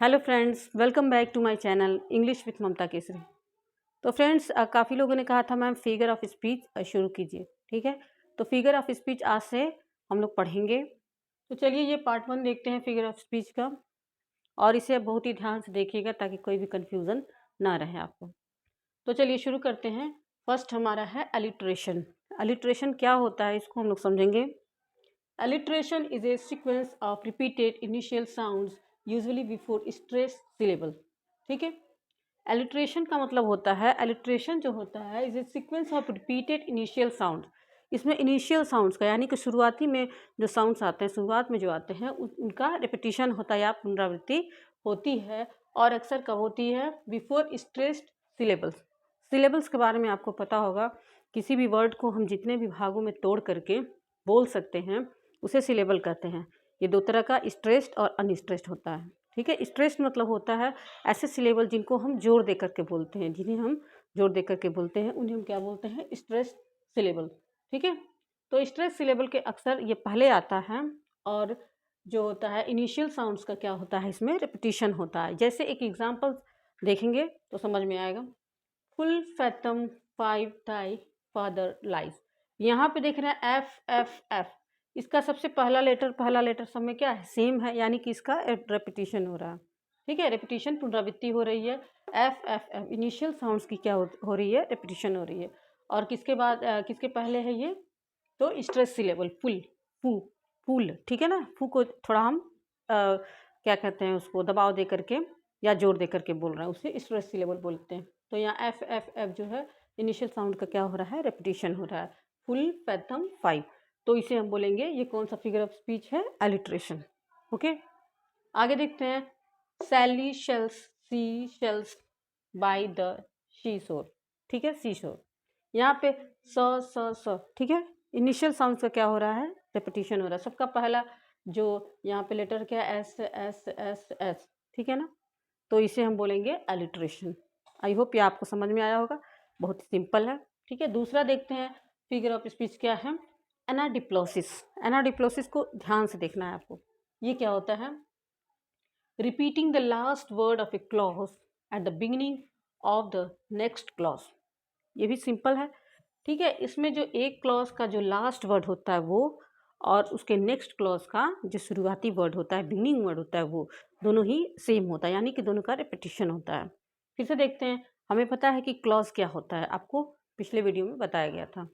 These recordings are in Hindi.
Hello friends, welcome back to my channel English with Mamta Kesari. तो फ्रेंड्स, काफ़ी लोगों ने कहा था मैम फिगर ऑफ स्पीच शुरू कीजिए। ठीक है, तो फिगर ऑफ स्पीच आज से हम लोग पढ़ेंगे। तो चलिए ये पार्ट 1 देखते हैं फिगर ऑफ स्पीच का, और इसे बहुत ही ध्यान से देखिएगा ताकि कोई भी कन्फ्यूज़न ना रहे आपको। तो चलिए शुरू करते हैं। फर्स्ट हमारा है अलिट्रेशन। अलिट्रेशन क्या होता है इसको हम लोग समझेंगे। Alliteration is a sequence of repeated initial sounds usually before stressed syllable। ठीक है, alliteration का मतलब होता है, alliteration जो होता है is a sequence of repeated initial sound. इसमें इनिशियल साउंड्स का यानी कि शुरुआती में जो साउंड्स आते हैं, शुरुआत में जो आते हैं उनका रिपीटिशन होता है या पुनरावृत्ति होती है, और अक्सर कब होती है? Before stressed syllables. सिलेबल्स के बारे में आपको पता होगा, किसी भी वर्ड को हम जितने भी भागों में तोड़ करके बोल सकते हैं उसे सिलेबल कहते हैं। ये दो तरह का, स्ट्रेस्ड और अनस्ट्रेस्ड होता है। ठीक है, स्ट्रेस्ड मतलब होता है ऐसे सिलेबल जिनको हम जोर दे करके बोलते हैं, जिन्हें हम जोर दे करके बोलते हैं उन्हें हम क्या बोलते हैं? Stressed syllable. ठीक है, तो स्ट्रेस्ड सिलेबल के अक्सर ये पहले आता है, और जो होता है इनिशियल साउंड्स का क्या होता है, इसमें रिपीटिशन होता है। जैसे एक एग्जांपल देखेंगे तो समझ में आएगा। Full fathom 5 tie father lies. यहाँ पे देख रहे हैं एफ एफ एफ, इसका सबसे पहला लेटर सब में क्या है? सेम है, यानी कि इसका रेपिटिशन हो रहा है। ठीक है, रेपिटिशन पुनरावृत्ति हो रही है। F F F initial sounds की क्या हो रही है? रेपिटिशन हो रही है। और किसके बाद किसके पहले है ये? तो स्ट्रेस सिलेबल फुल, फू, फूल। ठीक है ना, फू को थोड़ा हम क्या कहते हैं, उसको दबाव दे करके या जोर दे करके बोल रहे हैं, उसे स्ट्रेस सिलेबल बोलते हैं। तो यहाँ एफ एफ एफ जो है इनिशियल साउंड का क्या हो रहा है? रेपिटिशन हो रहा है। फुल पैथम 5, तो इसे हम बोलेंगे, ये कौन सा फिगर ऑफ स्पीच है? एलिट्रेशन। ओके, आगे देखते हैं। Sally shells sea shells by the she shore. ठीक है, सी शोर। यहाँ पे स, ठीक है, इनिशियल साउंड का क्या हो रहा है? रेपिटिशन हो रहा है। सबका पहला जो यहाँ पे लेटर क्या है? S S S S. ठीक है ना, तो इसे हम बोलेंगे एलिट्रेशन। आई होप ये आपको समझ में आया होगा, बहुत ही सिंपल है। ठीक है, दूसरा देखते हैं फिगर ऑफ स्पीच क्या है। एनाडिप्लोसिस। एनाडिप्लोसिस को ध्यान से देखना है आपको। ये क्या होता है? Repeating the last word of A clause at the beginning of the next clause. ये भी सिंपल है। ठीक है, इसमें जो एक क्लॉज का जो लास्ट वर्ड होता है वो, और उसके नेक्स्ट क्लॉज का जो शुरुआती वर्ड होता है, बिगिनिंग वर्ड होता है, वो दोनों ही सेम होता है, यानी कि दोनों का रिपीटिशन होता है। फिर से देखते हैं। हमें पता है कि क्लॉज क्या होता है, आपको पिछले वीडियो में बताया गया था।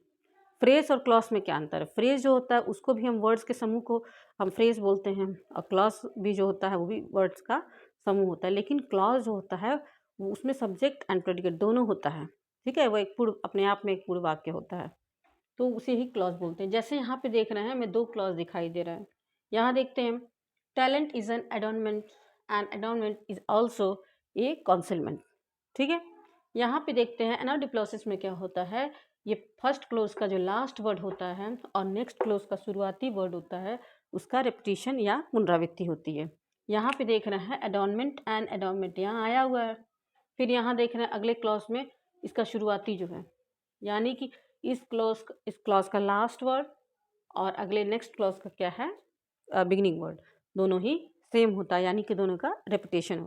फ्रेज और क्लॉज में क्या अंतर है? फ्रेज जो होता है उसको भी हम वर्ड्स के समूह को हम फ्रेज बोलते हैं, और क्लॉज भी जो होता है वो भी वर्ड्स का समूह होता है। लेकिन क्लॉज जो होता है वो उसमें सब्जेक्ट एंड प्रेडिकेट दोनों होता है। ठीक है, वो एक पूर्ण, अपने आप में एक पूर्ण वाक्य होता है, तो उसे ही क्लॉज बोलते हैं। जैसे यहाँ पे देख रहे हैं, हमें दो क्लॉज दिखाई दे रहा है। यहाँ देखते हैं, talent is an adornment and adornment is also a concealment. ठीक है, यहाँ पे देखते हैं एनाडिप्लोसिस में क्या होता है। ये फर्स्ट क्लोज का जो लास्ट वर्ड होता है और नेक्स्ट क्लोज का शुरुआती वर्ड होता है, उसका रिपीटिशन या पुनरावृत्ति होती है। यहाँ पे देख रहे हैं एडोनमेंट एंड एडोनमेंट यहाँ आया हुआ है। फिर यहाँ देख रहे हैं अगले क्लॉज में इसका शुरुआती जो है, यानी कि इस क्लॉज का लास्ट वर्ड और अगले नेक्स्ट क्लॉज का क्या है? बिगिनिंग वर्ड, दोनों ही सेम होता है, यानी कि दोनों का रेपिटिशन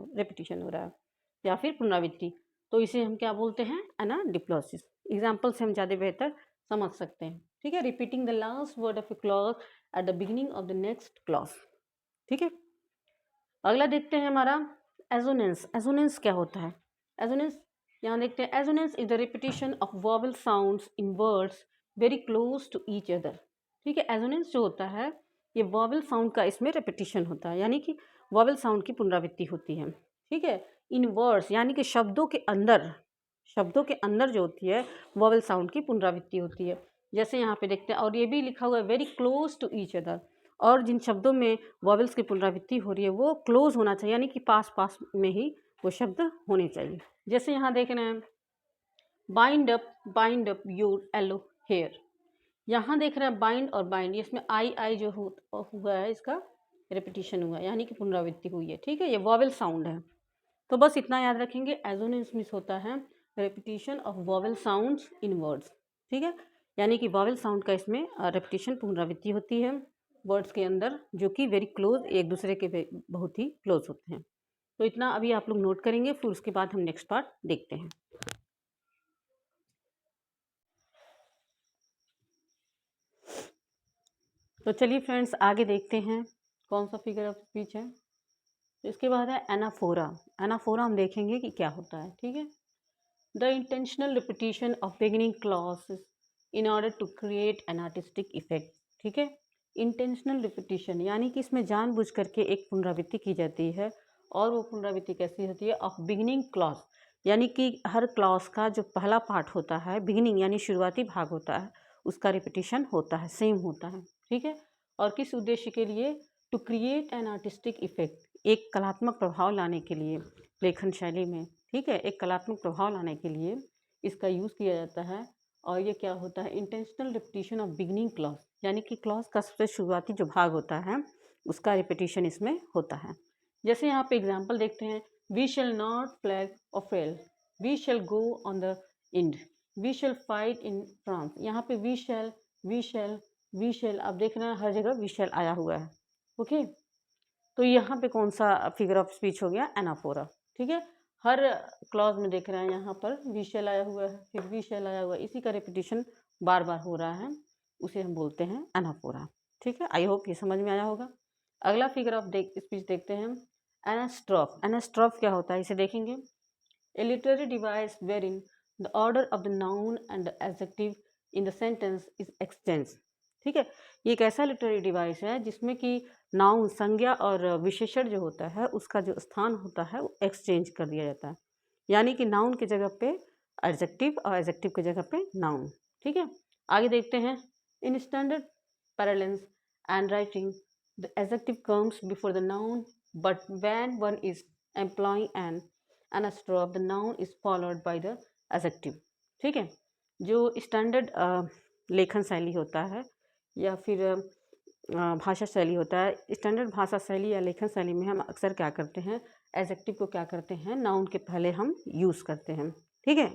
हो रहा है या फिर पुनरावृत्ति। तो इसे हम क्या बोलते हैं? एनाडिप्लोसिस। एग्जाम्पल से हम ज़्यादा बेहतर समझ सकते हैं। ठीक है, repeating the last word of A clause at the beginning of the next clause. ठीक है, अगला देखते हैं हमारा एजोनेंस। एजोनेंस क्या होता है? एजोनेंस यहाँ देखते हैं। Assonance is the repetition of vowel sounds in words very close to each other. ठीक है, एजोनेंस जो होता है ये वॉवल साउंड का इसमें रिपीटिशन होता है, यानी कि वॉवल साउंड की पुनरावृत्ति होती है। ठीक है, इन वर्ड्स यानी कि शब्दों के अंदर जो होती है वॉवल साउंड की पुनरावृत्ति होती है। जैसे यहाँ पे देखते हैं, और ये भी लिखा हुआ है very close to each other, और जिन शब्दों में वॉवल्स की पुनरावृत्ति हो रही है वो क्लोज होना चाहिए, यानी कि पास पास में ही वो शब्द होने चाहिए। जैसे यहाँ देख रहे हैं, bind up your yellow hair. यहाँ देख रहे हैं बाइंड और बाइंड, इसमें आई जो हुआ है इसका रिपीटिशन हुआ है, यानी कि पुनरावृत्ति हुई है। ठीक है, ये वॉवल साउंड है। तो बस इतना याद रखेंगे, एजोनेंस मीन्स होता है repetition of vowel sounds in words. ठीक है, यानी कि वॉवल साउंड का इसमें रिपीटिशन पुनरावृत्ति होती है वर्ड्स के अंदर, जो कि वेरी क्लोज, एक दूसरे के बहुत ही क्लोज होते हैं। तो इतना अभी आप लोग नोट करेंगे, फिर उसके बाद हम नेक्स्ट पार्ट देखते हैं। तो चलिए फ्रेंड्स, आगे देखते हैं कौन सा फिगर ऑफ स्पीच है। तो इसके बाद है एनाफोरा। एनाफोरा हम देखेंगे कि क्या होता है, ठीक है। The intentional repetition of beginning clause in order to create an artistic effect, ठीक है। इंटेंशनल रिपीटिशन यानी कि इसमें जानबूझ करके एक पुनरावृत्ति की जाती है, और वो पुनरावृत्ति कैसी होती है, ऑफ बिगिनिंग क्लॉज, यानी कि हर क्लॉज का जो पहला पार्ट होता है, बिगिनिंग यानी शुरुआती भाग होता है, उसका रिपीटिशन होता है, सेम होता है, ठीक है। और किस उद्देश्य के लिए, to create an artistic effect, एक कलात्मक प्रभाव लाने के लिए लेखन शैली में, ठीक है, एक कलात्मक प्रभाव लाने के लिए इसका यूज़ किया जाता है। और ये क्या होता है, intentional repetition of beginning clause, यानी कि क्लॉज का सबसे शुरुआती जो भाग होता है उसका रिपीटिशन इसमें होता है। जैसे यहाँ पे एग्जांपल देखते हैं, वी शैल नॉट फ्लैग और fail, we shall go on the end, we shall fight in France. यहाँ पे we shall, we shall, we shall, आप देख रहे हैं हर जगह वी शैल आया हुआ है, ओके। तो यहाँ पे कौन सा फिगर ऑफ स्पीच हो गया, एनाफोरा, ठीक है। हर क्लॉज में देख रहे हैं यहाँ पर वी शैल आया हुआ है, फिर वी शैल आया हुआ है, इसी का रिपीटिशन बार बार हो रहा है, उसे हम बोलते हैं एनाफोरा, ठीक है। आई होप ये समझ में आया होगा। अगला फिगर ऑफ स्पीच देखते हैं, एनास्ट्रॉफ। एनास्ट्रॉफ क्या होता है, इसे देखेंगे। A literary device wherein the order of the noun and the adjective in the sentence is exchanged, ठीक है। ये एक ऐसा लिटरेरी डिवाइस है जिसमें कि नाउन, संज्ञा और विशेषण जो होता है उसका जो स्थान होता है वो एक्सचेंज कर दिया जाता है, यानी कि नाउन की जगह पे एडजेक्टिव और एडजेक्टिव की जगह पे नाउन, ठीक है। आगे देखते हैं, in standard parlance and writing the adjective comes before the noun, but when one is employing an anastrophe the noun is followed by the adjective, ठीक है। जो स्टैंडर्ड लेखन शैली होता है या फिर भाषा शैली होता है, स्टैंडर्ड भाषा शैली या लेखन शैली में हम अक्सर क्या करते हैं, एडजेक्टिव को क्या करते हैं, नाउन के पहले हम यूज़ करते हैं, ठीक है।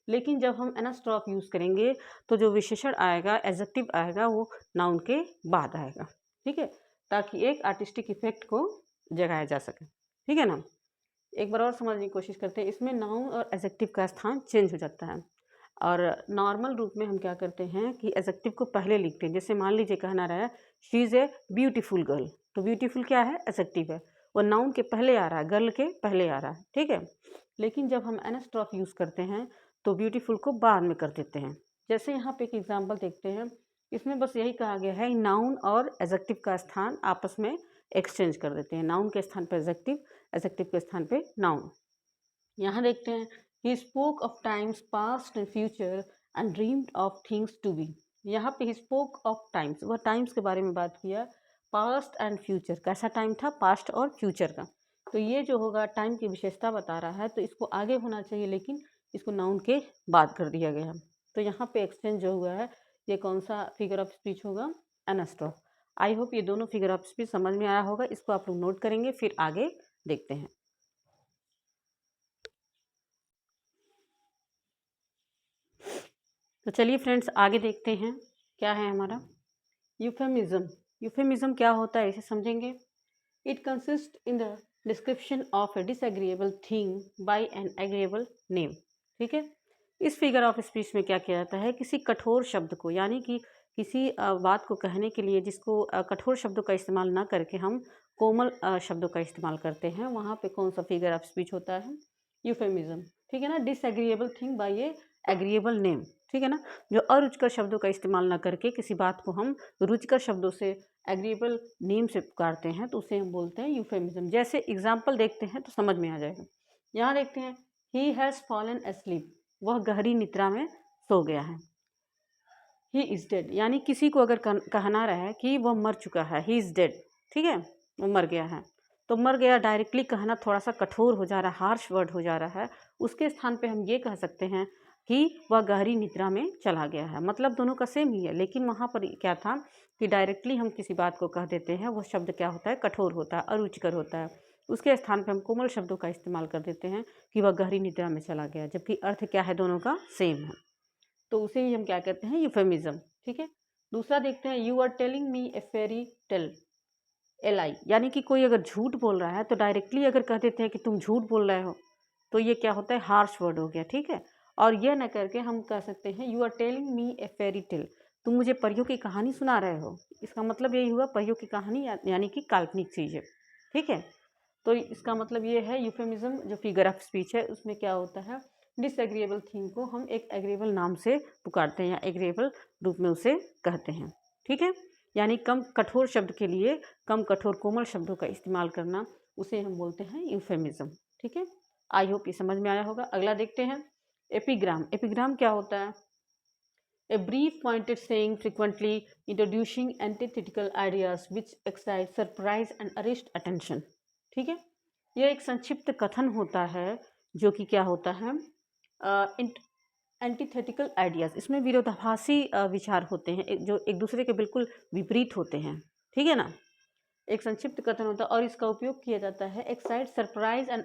लेकिन जब हम एनास्ट्रॉफ यूज़ करेंगे तो जो विशेषण आएगा, एडजेक्टिव आएगा, वो नाउन के बाद आएगा, ठीक है, ताकि एक आर्टिस्टिक इफेक्ट को जगाया जा सके, ठीक है ना। एक बार और समझने की कोशिश करते हैं, इसमें नाउन और एडजेक्टिव का स्थान चेंज हो जाता है, और नॉर्मल रूप में हम क्या करते हैं कि एडजेक्टिव को पहले लिखते हैं। जैसे मान लीजिए कहना रहा है she is a beautiful girl, तो ब्यूटीफुल क्या है, एडजेक्टिव है, वो नाउन के पहले आ रहा है, गर्ल के पहले आ रहा है, ठीक है। लेकिन जब हम एनास्ट्रॉफ यूज़ करते हैं तो ब्यूटीफुल को बाद में कर देते हैं। जैसे यहाँ पे एक एग्जाम्पल देखते हैं, इसमें बस यही कहा गया है, नाउन और एडजेक्टिव का स्थान आपस में एक्सचेंज कर देते हैं, नाउन के स्थान पर एडजेक्टिव, एडजेक्टिव के स्थान पे नाउन। यहाँ देखते हैं, he spoke of times past and future and dreamed of things to be. यहाँ पे ही स्पोक ऑफ टाइम्स, वह टाइम्स के बारे में बात किया, पास्ट एंड फ्यूचर, कैसा टाइम था, पास्ट और फ्यूचर का। तो ये जो होगा टाइम की विशेषता बता रहा है, तो इसको आगे होना चाहिए, लेकिन इसको नाउन के बाद कर दिया गया। तो यहाँ पे एक्सचेंज जो हुआ है, ये कौन सा फिगर ऑफ स्पीच होगा, एनास्ट्रॉफ। आई होप ये दोनों फिगर ऑफ स्पीच समझ में आया होगा, इसको आप लोग नोट करेंगे, फिर आगे देखते हैं। तो चलिए फ्रेंड्स, आगे देखते हैं क्या है हमारा यूफेमिज्म। यूफेमिज्म क्या होता है, इसे समझेंगे। It consist in the description of a disagreeable thing by an agreeable name, ठीक है। इस फिगर ऑफ स्पीच में क्या किया जाता है, किसी कठोर शब्द को, यानी कि किसी बात को कहने के लिए जिसको कठोर शब्दों का इस्तेमाल ना करके हम कोमल शब्दों का इस्तेमाल करते हैं, वहाँ पे कौन सा फिगर ऑफ स्पीच होता है, यूफेमिज्म, ठीक है ना। डिसएग्रीएबल थिंग बाय ए एग्रीएबल नेम, ठीक है ना। जो अरुचिकर शब्दों का इस्तेमाल ना करके किसी बात को हम रुचिकर शब्दों से, एग्रीएबल नेम से पुकारते हैं, तो उसे हम बोलते हैं यूफेमिज्म। जैसे एग्जाम्पल देखते हैं तो समझ में आ जाएगा। यहाँ देखते हैं, ही हैज़ फॉलन एस्लीप, वह गहरी निद्रा में सो गया है। ही इज़ डेड, यानी किसी को अगर कहना रहा है कि वह मर चुका है, ही इज़ डेड, ठीक है, वो मर गया है, तो मर गया डायरेक्टली कहना थोड़ा सा कठोर हो जा रहा है, हार्श वर्ड हो जा रहा है। उसके स्थान पे हम ये कह सकते हैं कि वह गहरी निद्रा में चला गया है, मतलब दोनों का सेम ही है, लेकिन वहाँ पर क्या था कि डायरेक्टली हम किसी बात को कह देते हैं, वो शब्द क्या होता है, कठोर होता है, अरुचिकर होता है। उसके स्थान पे हम कोमल शब्दों का इस्तेमाल कर देते हैं कि वह गहरी निद्रा में चला गया, जबकि अर्थ क्या है, दोनों का सेम है, तो उसे ही हम क्या कहते हैं, यूफेमिज्म, ठीक है। दूसरा देखते हैं, you are telling me a fairy tale, LI, यानी कि कोई अगर झूठ बोल रहा है तो डायरेक्टली अगर कह देते हैं कि तुम झूठ बोल रहे हो, तो ये क्या होता है, हार्श वर्ड हो गया, ठीक है। और ये ना करके हम कह सकते हैं you are telling me a fairy tale, तुम मुझे परियों की कहानी सुना रहे हो। इसका मतलब यही हुआ परियों की कहानी यानी कि काल्पनिक चीज़ है, ठीक है। तो इसका मतलब ये है यूफेमिज्म जो फिगर ऑफ स्पीच है उसमें क्या होता है, डिसएग्रीएबल थिंग को हम एक एग्रीएबल नाम से पुकारते हैं या एग्रीएबल रूप में उसे कहते हैं, ठीक है। यानी कम कठोर शब्द के लिए कम कठोर कोमल शब्दों का इस्तेमाल करना, उसे हम बोलते हैं यूफेमिज्म, ठीक है। आई होप ये समझ में आया होगा। अगला देखते हैं एपिग्राम। एपिग्राम क्या होता है, a brief pointed saying frequently introducing antithetical ideas which excite surprise and arrest attention, ठीक है। यह एक संक्षिप्त कथन होता है जो कि क्या होता है, एंटीथेटिकल आइडियाज, इसमें विरोधाभासी विचार होते हैं जो एक दूसरे के बिल्कुल विपरीत होते हैं, ठीक है ना। एक संक्षिप्त कथन होता है और इसका उपयोग किया जाता है excite surprise and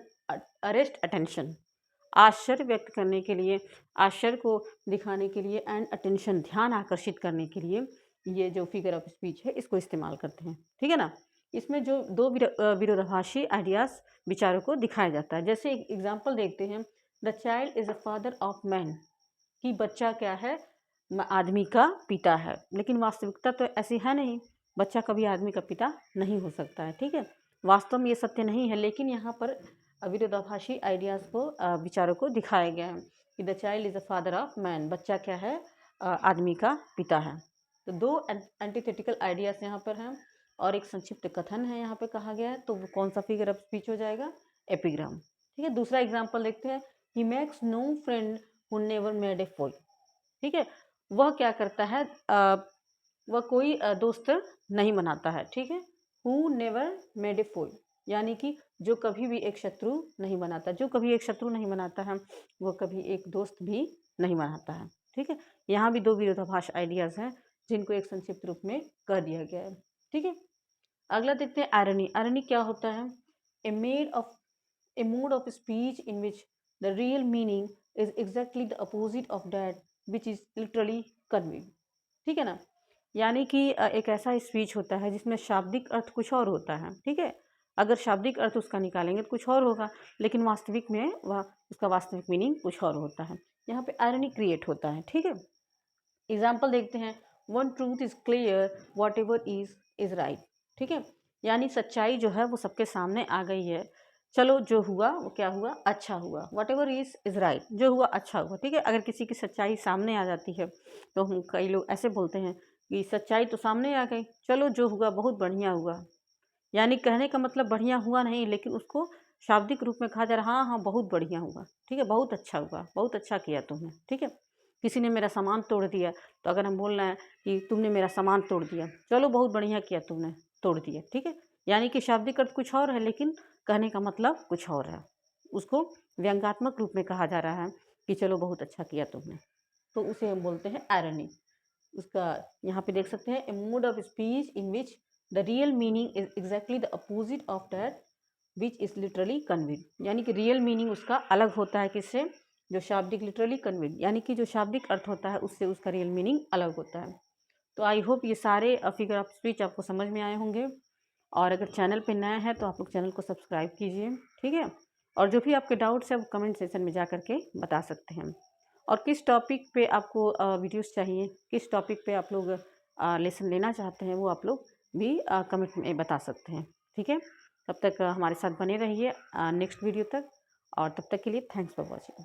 arrest attention, आश्चर्य व्यक्त करने के लिए, आश्चर्य को दिखाने के लिए, एंड अटेंशन ध्यान आकर्षित करने के लिए ये जो फिगर ऑफ स्पीच है इसको इस्तेमाल करते हैं, ठीक है ना। इसमें जो दो विरोधाभासी आइडियाज विचारों को दिखाया जाता है। जैसे एक एग्जाम्पल देखते हैं, the child is a father of man, कि बच्चा क्या है, आदमी का पिता है। लेकिन वास्तविकता तो ऐसी है नहीं, बच्चा कभी आदमी का पिता नहीं हो सकता है, ठीक है। वास्तव में ये सत्य नहीं है, लेकिन यहाँ पर विरोधाभासी आइडियाज़ को विचारों को दिखाया गया है कि the child is the father of man, बच्चा क्या है, आदमी का पिता है। तो दो एंटीथेटिकल आइडियाज़ यहाँ पर हैं और एक संक्षिप्त कथन है यहाँ पे कहा गया है, तो वो कौन सा फिगर ऑफ स्पीच हो जाएगा, एपिग्राम, ठीक है। दूसरा एग्जाम्पल देखते हैं, he makes no friend who never made a fall, ठीक है। वह क्या करता है, वह कोई दोस्त नहीं बनाता है, ठीक है। Who never made a fall, यानी कि जो कभी भी एक शत्रु नहीं बनाता, जो कभी एक शत्रु नहीं बनाता है वो कभी एक दोस्त भी नहीं बनाता है, ठीक है। यहाँ भी दो विरोधाभास आइडियाज़ हैं जिनको एक संक्षिप्त रूप में कह दिया गया है, ठीक है। अगला देखते हैं आयरनी। आयरनी क्या होता है, a mode of speech in which the real meaning is exactly the opposite of that which is literally conveyed, ठीक है ना। यानी कि एक ऐसा स्पीच होता है जिसमें शाब्दिक अर्थ कुछ और होता है, ठीक है। अगर शाब्दिक अर्थ उसका निकालेंगे तो कुछ और होगा, लेकिन वास्तविक में वह उसका वास्तविक मीनिंग कुछ और होता है। यहाँ पे आयरनी क्रिएट होता है, ठीक है। एग्जाम्पल देखते हैं, one truth is clear what ever is right, ठीक है। यानी सच्चाई जो है वो सबके सामने आ गई है, चलो जो हुआ वो क्या हुआ, अच्छा हुआ, वॉट एवर इज राइट, जो हुआ अच्छा हुआ, ठीक है। अगर किसी की सच्चाई सामने आ जाती है तो हम कई लोग ऐसे बोलते हैं कि सच्चाई तो सामने आ गई, चलो जो हुआ बहुत बढ़िया हुआ। यानी कहने का मतलब बढ़िया हुआ नहीं, लेकिन उसको शाब्दिक रूप में कहा जा रहा, हाँ हाँ बहुत बढ़िया हुआ, ठीक है, बहुत अच्छा हुआ, बहुत अच्छा किया तुमने, ठीक है। किसी ने मेरा सामान तोड़ दिया, तो अगर हम बोल रहे हैं कि तुमने मेरा सामान तोड़ दिया, चलो बहुत बढ़िया किया तुमने तोड़ दिया, ठीक है। यानी कि शाब्दिक अर्थ कुछ और है लेकिन कहने का मतलब कुछ और है, उसको व्यंग्यात्मक रूप में कहा जा रहा है कि चलो बहुत अच्छा किया तुमने, तो उसे हम बोलते हैं आयरनी। उसका यहाँ पे देख सकते हैं, a mode of speech in which the real meaning is exactly the opposite of that which is literally conveyed, यानी कि रियल मीनिंग उसका अलग होता है किससे, जो शाब्दिक लिटरली कन्वेड, यानी कि जो शाब्दिक अर्थ होता है उससे उसका रियल मीनिंग अलग होता है। तो आई होप ये सारे फिगर ऑफ स्पीच आपको समझ में आए होंगे, और अगर चैनल पे नया है तो आप लोग चैनल को सब्सक्राइब कीजिए, ठीक है। और जो भी आपके डाउट्स है वो कमेंट सेक्शन में जा करके बता सकते हैं। और किस टॉपिक पे आपको वीडियोस चाहिए, किस टॉपिक पे आप लोग लेसन लेना चाहते हैं, वो आप लोग भी कमेंट में बता सकते हैं, ठीक है। तब तक हमारे साथ बने रहिए नेक्स्ट वीडियो तक, और तब तक के लिए थैंक्स फॉर वॉचिंग।